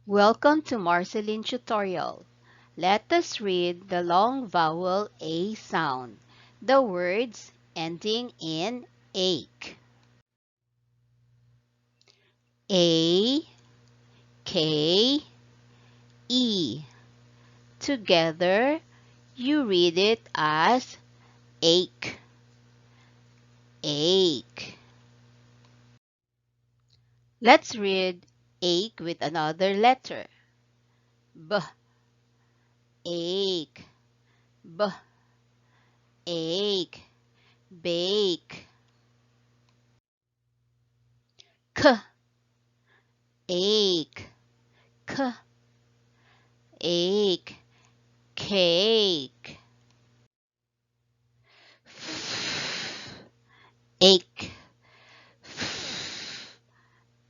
Welcome to Marceline tutorial. Let us read the long vowel A sound, the words ending in ache. A, K, E. Together, you read it as ache, ache. Let's read ache with another letter. B, ache, B, ache, bake. K, ache, K, ache, cake. Ache,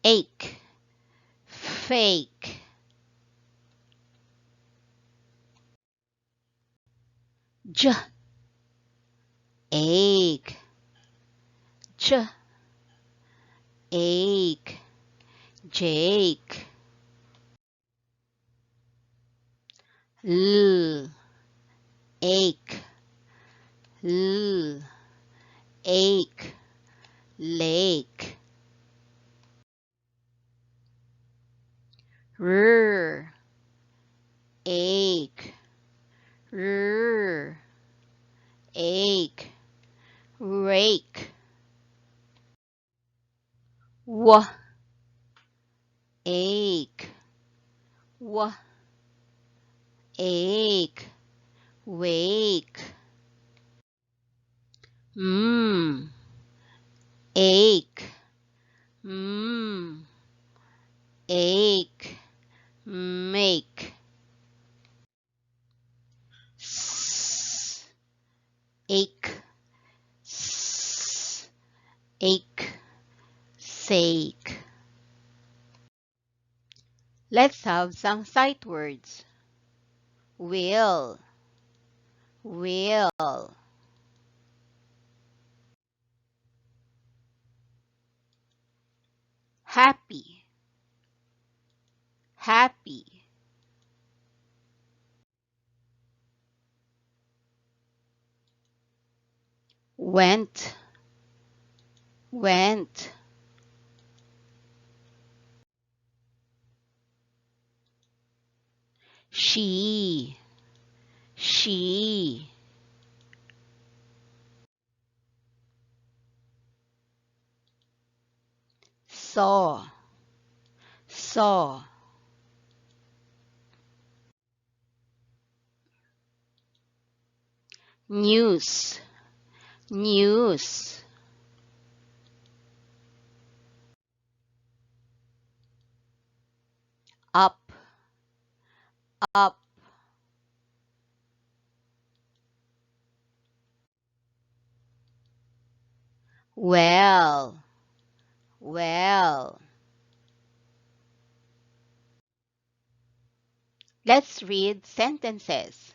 ache, fake. J, ache, j, ache, Jake. L, ache, L, ache, lake. R, ache, R, ache, rake. W, ache, W, ache, wake. M, ache, ache, make. S, ache, s, ache, sake. Let's have some sight words. Will, will. Happy, happy. Went, went. She. Saw. News, news. Up, up. Well, well. Let's read sentences.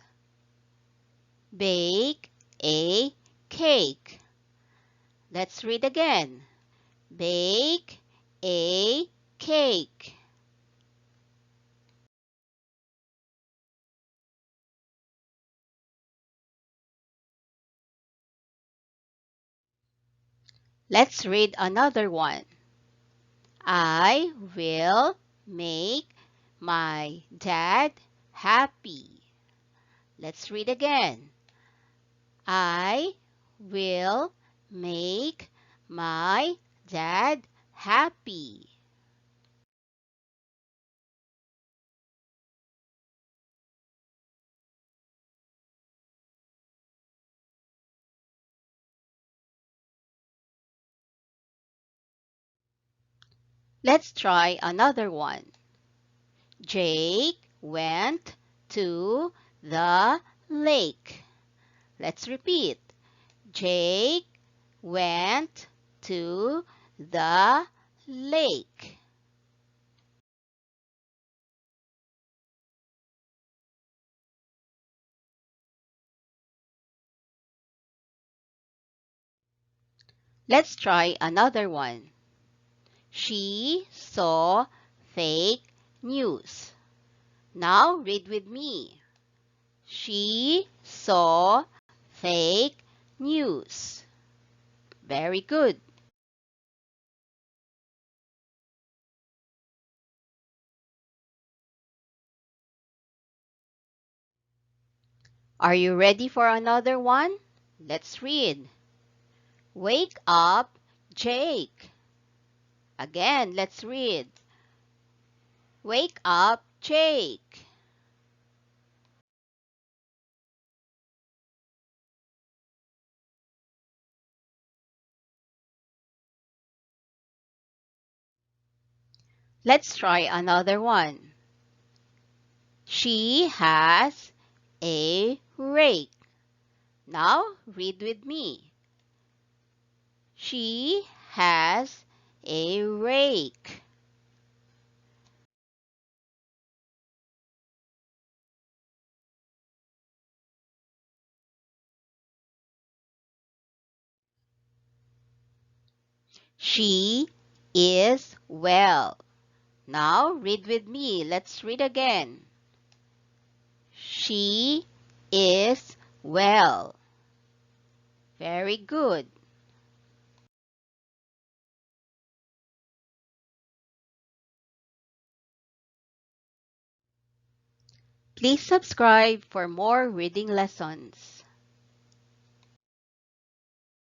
Bake a cake. Let's read again. Bake a cake. Let's read another one. I will make my dad happy. Let's read again. I will make my dad happy. Let's try another one. Jake went to the lake. Let's repeat. Jake went to the lake. Let's try another one. She saw fake news. Now read with me. She saw fake news. Very good. Are you ready for another one? Let's read. Wake up, Jake. Again, let's read. Wake up, Jake. Let's try another one. She has a rake. Now read with me. She has a rake. She is well. Now read with me. Let's read again. She is well. Very good. Please subscribe for more reading lessons.